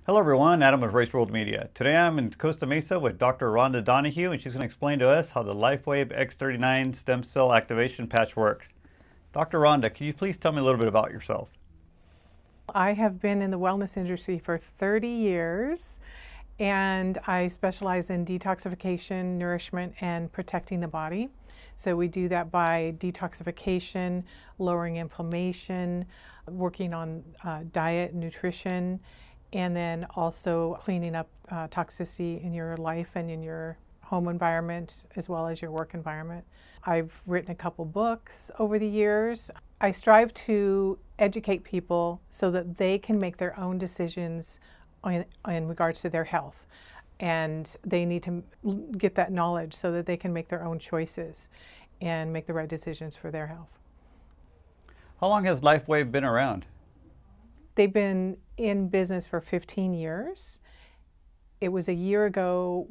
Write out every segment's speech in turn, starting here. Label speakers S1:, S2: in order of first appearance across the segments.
S1: Hello everyone, Adam of Race World Media. Today I'm in Costa Mesa with Dr. Rhonda Donahue, and she's going to explain to us how the Lifewave X39 stem cell activation patch works. Dr. Rhonda, can you please tell me a little bit about yourself?
S2: I have been in the wellness industry for 30 years, and I specialize in detoxification, nourishment, and protecting the body. So we do that by detoxification, lowering inflammation, working on diet, nutrition, and then also cleaning up toxicity in your life and in your home environment as well as your work environment. I've written a couple books over the years. I strive to educate people so that they can make their own decisions in regards to their health. And they need to get that knowledge so that they can make their own choices and make the right decisions for their health.
S1: How long has Lifewave been around?
S2: They've been in business for 15 years. It was a year ago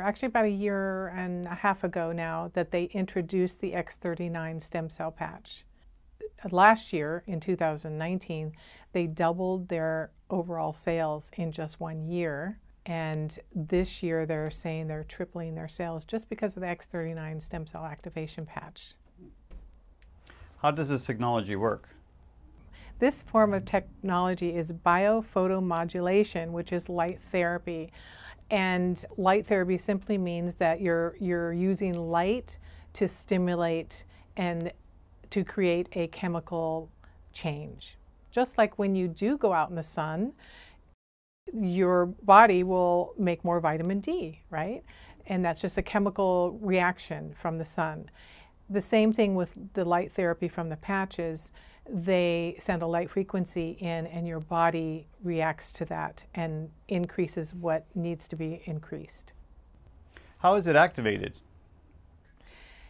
S2: actually about a year and a half ago now, that they introduced the X39 stem cell patch. Last year, in 2019, they doubled their overall sales in just 1 year. And this year, they're saying they're tripling their sales just because of the X39 stem cell activation patch.
S1: How does this technology work?
S2: This form of technology is biophotomodulation, which is light therapy. And light therapy simply means that you're using light to stimulate and to create a chemical change. Just like when you do go out in the sun, your body will make more vitamin D, right? And that's just a chemical reaction from the sun. The same thing with the light therapy from the patches. They send a light frequency in and your body reacts to that and increases what needs to be increased.
S1: How is it activated?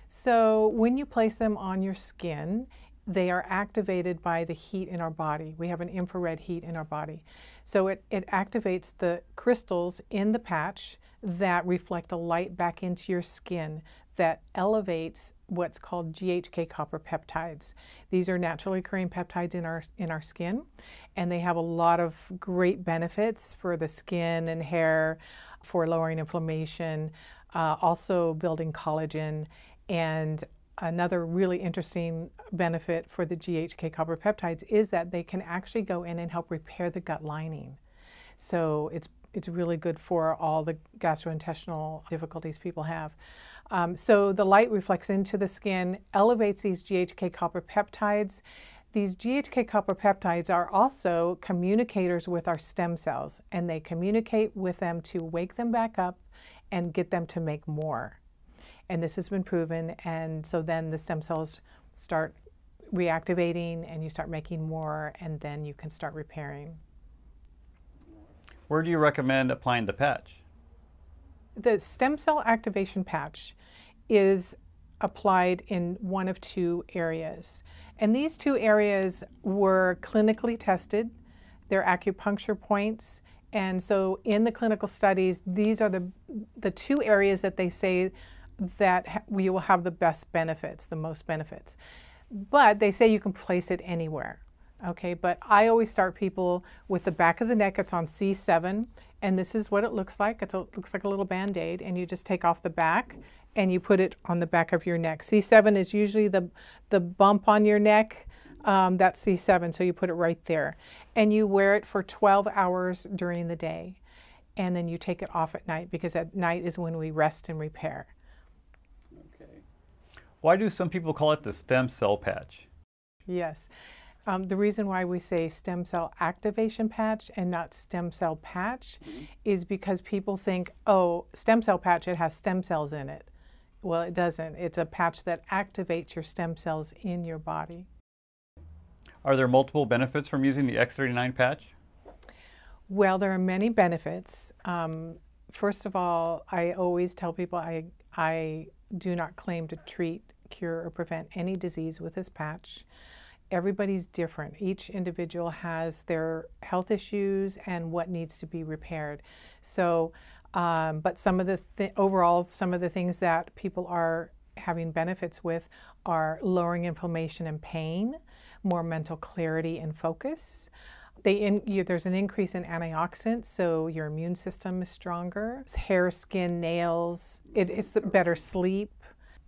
S2: So when you place them on your skin, they are activated by the heat in our body. We have an infrared heat in our body. So it activates the crystals in the patch that reflect a light back into your skin that elevates what's called GHK copper peptides. These are naturally occurring peptides in our skin, and they have a lot of great benefits for the skin and hair, for lowering inflammation, also building collagen. And another really interesting benefit for the GHK copper peptides is that they can actually go in and help repair the gut lining. So it's really good for all the gastrointestinal difficulties people have. So the light reflects into the skin, elevates these GHK copper peptides. These GHK copper peptides are also communicators with our stem cells, and they communicate with them to wake them back up and get them to make more. And this has been proven, and so then the stem cells start reactivating and you start making more, and then you can start repairing.
S1: Where do you recommend applying the patch?
S2: The stem cell activation patch is applied in one of two areas. And these two areas were clinically tested. They're acupuncture points. And so in the clinical studies, these are the two areas that they say that we will have the best benefits, the most benefits. But they say you can place it anywhere. Okay, but I always start people with the back of the neck. It's on C7, and this is what it looks like. It looks like a little Band-Aid, and you just take off the back and you put it on the back of your neck. C7 is usually the bump on your neck. That's C7, so you put it right there. And you wear it for 12 hours during the day, and then you take it off at night, because at night is when we rest and repair.
S1: Okay. Why do some people call it the stem cell patch?
S2: Yes. The reason why we say stem cell activation patch and not stem cell patch is because people think, oh, stem cell patch, it has stem cells in it. Well, it doesn't. It's a patch that activates your stem cells in your body.
S1: Are there multiple benefits from using the X39 patch?
S2: Well, there are many benefits. First of all, I always tell people I do not claim to treat, cure, or prevent any disease with this patch. Everybody's different. Each individual has their health issues and what needs to be repaired. So, but some of overall, some of the things that people are having benefits with are lowering inflammation and pain, more mental clarity and focus. There's an increase in antioxidants, so your immune system is stronger. Hair, skin, nails, it's better sleep.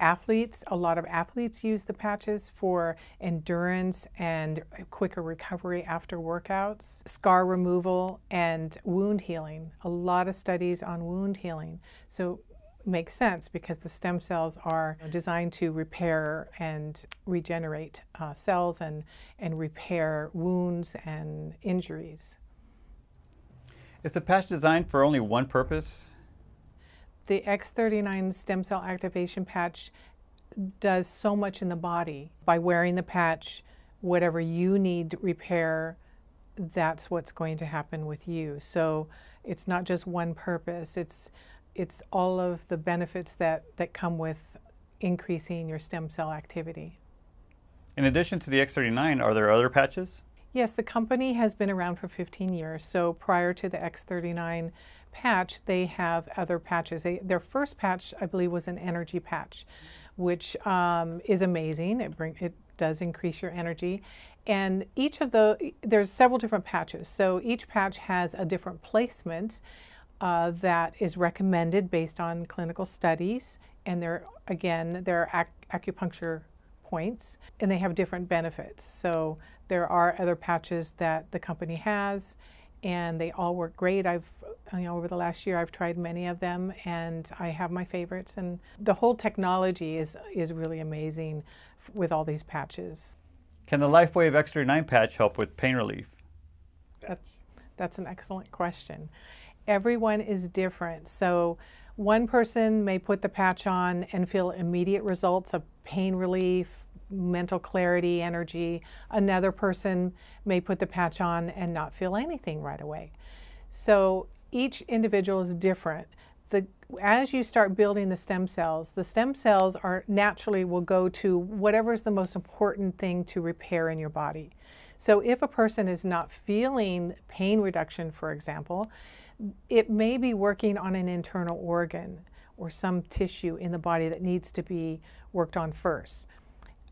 S2: Athletes, a lot of athletes use the patches for endurance and quicker recovery after workouts, scar removal, and wound healing. A lot of studies on wound healing. So it makes sense because the stem cells are designed to repair and regenerate cells and repair wounds and injuries.
S1: Is the patch designed for only one purpose?
S2: The X39 stem cell activation patch does so much in the body. By wearing the patch, whatever you need to repair, that's what's going to happen with you. So it's not just one purpose. It's all of the benefits that come with increasing your stem cell activity.
S1: In addition to the X39, are there other patches?
S2: Yes, the company has been around for 15 years. So prior to the X39 patch, they have other patches. Their first patch, I believe, was an energy patch, which is amazing. It does increase your energy. And there's several different patches. So each patch has a different placement that is recommended based on clinical studies. And they're acupuncture points, and they have different benefits. So there are other patches that the company has, and they all work great. Over the last year, I've tried many of them, and I have my favorites. And the whole technology is really amazing with all these patches.
S1: Can the Lifewave X39 patch help with pain relief?
S2: That's an excellent question. Everyone is different. So one person may put the patch on and feel immediate results of pain relief, mental clarity, energy. Another person may put the patch on and not feel anything right away. So each individual is different. As you start building the stem cells are naturally will go to whatever is the most important thing to repair in your body. So if a person is not feeling pain reduction, for example, it may be working on an internal organ or some tissue in the body that needs to be worked on first.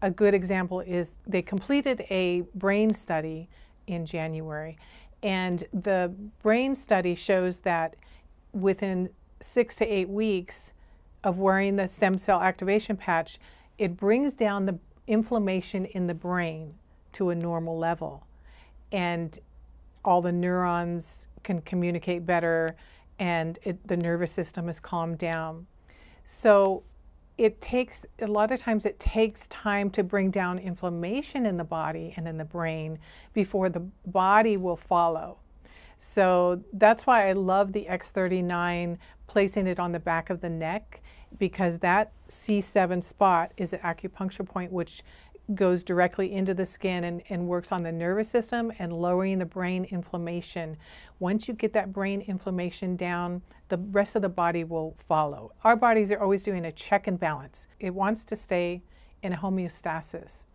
S2: A good example is they completed a brain study in January, and the brain study shows that within 6 to 8 weeks of wearing the stem cell activation patch, it brings down the inflammation in the brain to a normal level, and all the neurons can communicate better, and the nervous system is calmed down. So a lot of times it takes time to bring down inflammation in the body and in the brain before the body will follow. So that's why I love the X39, placing it on the back of the neck, because that C7 spot is an acupuncture point which goes directly into the skin and works on the nervous system and lowering the brain inflammation. Once you get that brain inflammation down, the rest of the body will follow. Our bodies are always doing a check and balance. It wants to stay in a homeostasis.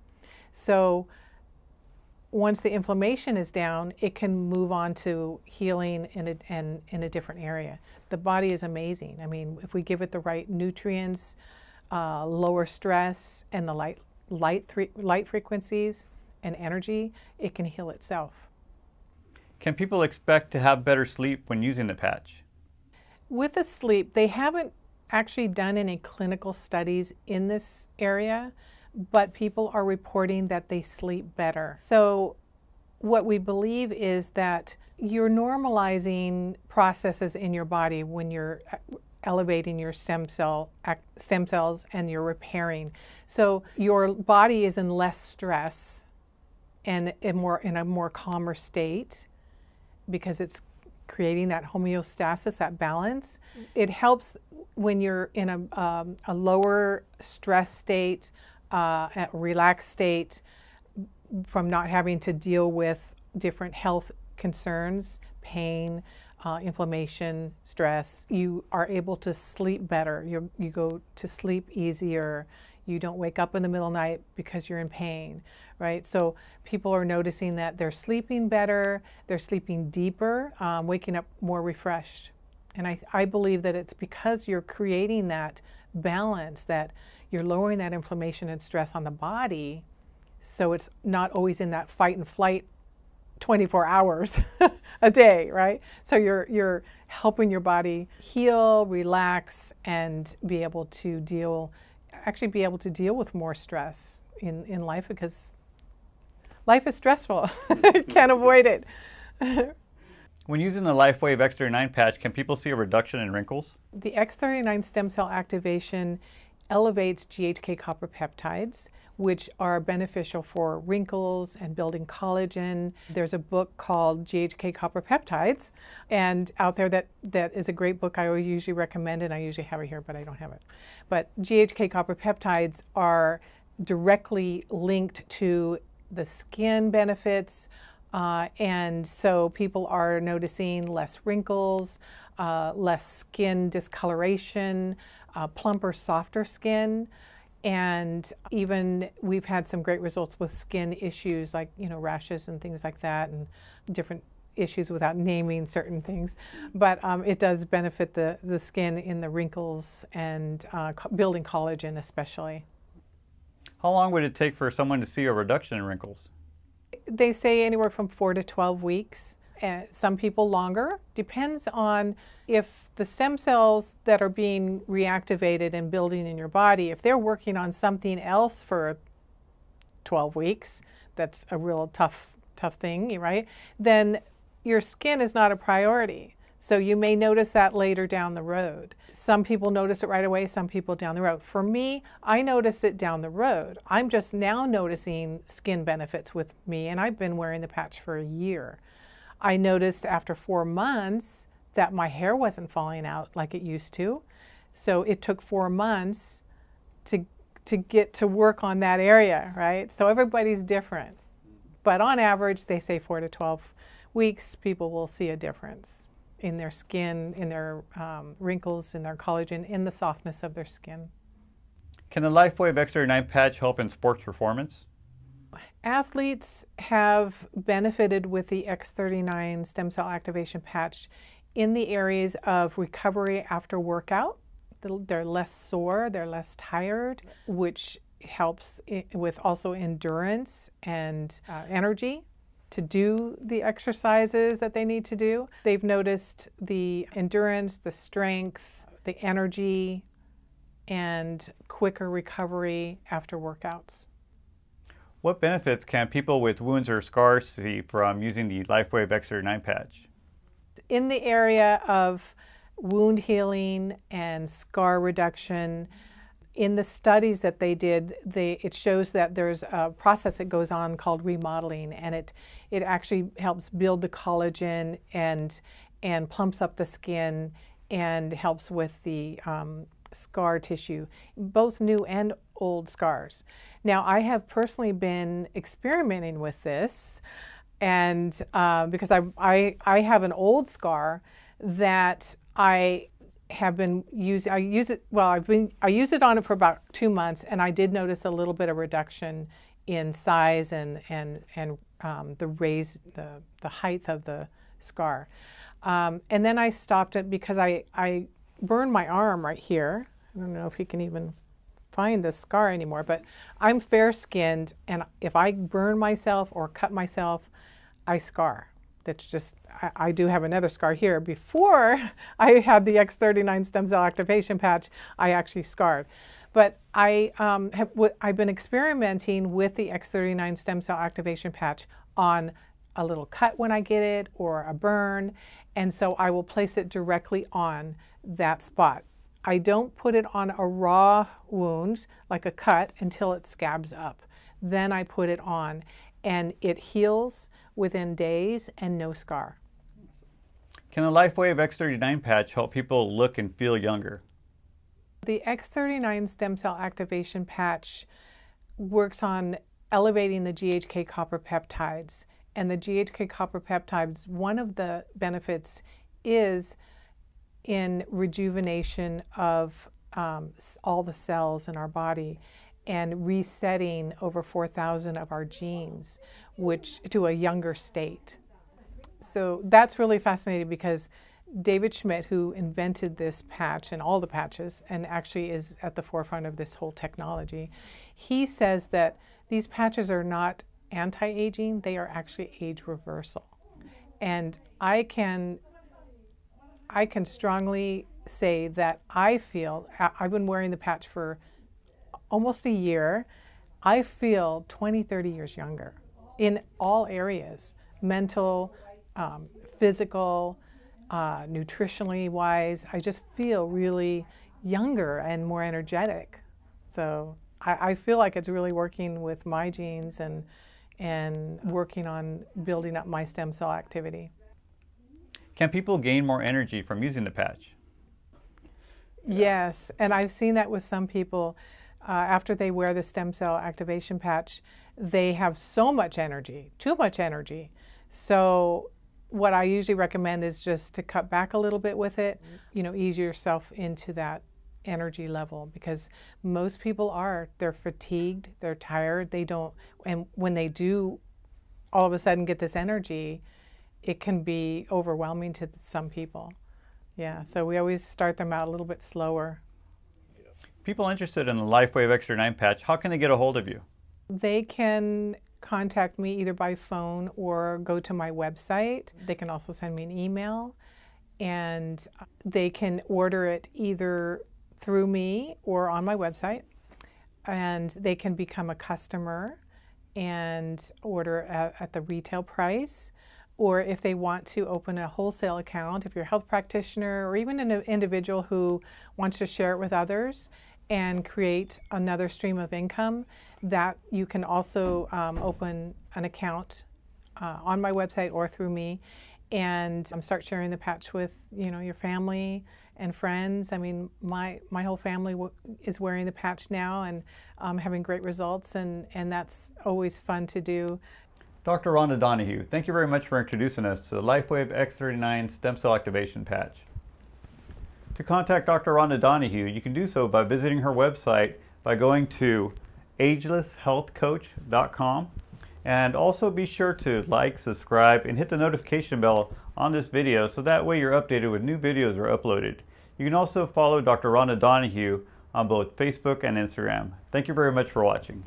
S2: So once the inflammation is down, it can move on to healing in a different area. The body is amazing. I mean, if we give it the right nutrients, lower stress, and the light frequencies and energy, it can heal itself.
S1: Can people expect to have better sleep when using the patch?
S2: With the sleep, they haven't actually done any clinical studies in this area, but people are reporting that they sleep better. So what we believe is that you're normalizing processes in your body when you're elevating your stem cells and you're repairing. So your body is in less stress and in a more calmer state because it's creating that homeostasis, that balance. It helps when you're in a lower stress state, a relaxed state, from not having to deal with different health concerns, pain, inflammation, stress. You are able to sleep better. You go to sleep easier. You don't wake up in the middle of the night because you're in pain, right? So people are noticing that they're sleeping better, they're sleeping deeper, waking up more refreshed. And I believe that it's because you're creating that balance, that you're lowering that inflammation and stress on the body, so it's not always in that fight and flight 24 hours a day, right? So you're helping your body heal, relax, and be able to deal with more stress in life, because life is stressful. Can't avoid it.
S1: When using the Lifewave X39 patch, can people see a reduction in wrinkles?
S2: The X39 stem cell activation elevates GHK copper peptides, which are beneficial for wrinkles and building collagen. There's a book called GHK Copper Peptides, and out there that is a great book I always usually recommend, and I usually have it here, but I don't have it. But GHK Copper Peptides are directly linked to the skin benefits, and so people are noticing less wrinkles, less skin discoloration, plumper, softer skin. And even we've had some great results with skin issues like, rashes and things like that, and different issues without naming certain things. But it does benefit the skin in the wrinkles and building collagen especially.
S1: How long would it take for someone to see a reduction in wrinkles?
S2: They say anywhere from 4 to 12 weeks. Some people longer. Depends on if the stem cells that are being reactivated and building in your body, if they're working on something else for 12 weeks, that's a real tough thing, right? Then your skin is not a priority. So you may notice that later down the road. Some people notice it right away, some people down the road. For me, I noticed it down the road. I'm just now noticing skin benefits with me, and I've been wearing the patch for a year. I noticed after 4 months that my hair wasn't falling out like it used to. So it took 4 months to get to work on that area, right? So everybody's different. But on average, they say 4 to 12 weeks, people will see a difference in their skin, in their wrinkles, in their collagen, in the softness of their skin.
S1: Can the Lifewave X39 patch help in sports performance?
S2: Athletes have benefited with the X39 stem cell activation patch in the areas of recovery after workout. They're less sore, they're less tired, which helps with also endurance and energy to do the exercises that they need to do. They've noticed the endurance, the strength, the energy, and quicker recovery after workouts.
S1: What benefits can people with wounds or scars see from using the Lifewave X39 patch?
S2: In the area of wound healing and scar reduction, in the studies that they did, it shows that there's a process that goes on called remodeling, and it actually helps build the collagen and plumps up the skin and helps with the scar tissue, both new and old scars. Now, I have personally been experimenting with this, and because I have an old scar that I have been using. I use it on it for about 2 months, and I did notice a little bit of reduction in size and the height of the scar. And then I stopped it because I burned my arm right here. I don't know if you can even find the scar anymore, but I'm fair-skinned, and if I burn myself or cut myself, I scar. That's just, I do have another scar here. Before I had the X39 stem cell activation patch, I actually scarred. But I've been experimenting with the X39 stem cell activation patch on a little cut when I get it or a burn, and so I will place it directly on that spot. I don't put it on a raw wound like a cut until it scabs up. Then I put it on, and it heals within days and no scar.
S1: Can the Lifewave X39 patch help people look and feel younger?
S2: The X39 stem cell activation patch works on elevating the GHK copper peptides. And the GHK copper peptides, one of the benefits is in rejuvenation of all the cells in our body and resetting over 4,000 of our genes, which to a younger state. So that's really fascinating because David Schmidt, who invented this patch and all the patches, and actually is at the forefront of this whole technology, he says that these patches are not anti-aging, they are actually age reversal. And I can strongly say that I feel, I've been wearing the patch for almost a year, I feel 20, 30 years younger in all areas, mental, physical, nutritionally wise. I just feel really younger and more energetic. So I feel like it's really working with my genes and working on building up my stem cell activity.
S1: Can people gain more energy from using the patch?
S2: Yes, and I've seen that with some people. After they wear the stem cell activation patch, they have so much energy, too much energy. So what I usually recommend is just to cut back a little bit with it, ease yourself into that energy level, because most people they're fatigued, they're tired, and when they do all of a sudden get this energy, it can be overwhelming to some people. Yeah, so we always start them out a little bit slower.
S1: People interested in the Lifewave X39 patch, how can they get a hold of you?
S2: They can contact me either by phone or go to my website. They can also send me an email, and they can order it either through me or on my website, and they can become a customer and order at the retail price. Or if they want to open a wholesale account, if you're a health practitioner or even an individual who wants to share it with others and create another stream of income, that you can also open an account on my website or through me and start sharing the patch with your family and friends. I mean, my whole family is wearing the patch now and having great results, and that's always fun to do.
S1: Dr. Rhonda Donahue, thank you very much for introducing us to the Lifewave X39 Stem Cell Activation Patch. To contact Dr. Rhonda Donahue, you can do so by visiting her website by going to agelesshealthcoach.com, and also be sure to like, subscribe, and hit the notification bell on this video so that way you're updated when new videos are uploaded. You can also follow Dr. Rhonda Donahue on both Facebook and Instagram. Thank you very much for watching.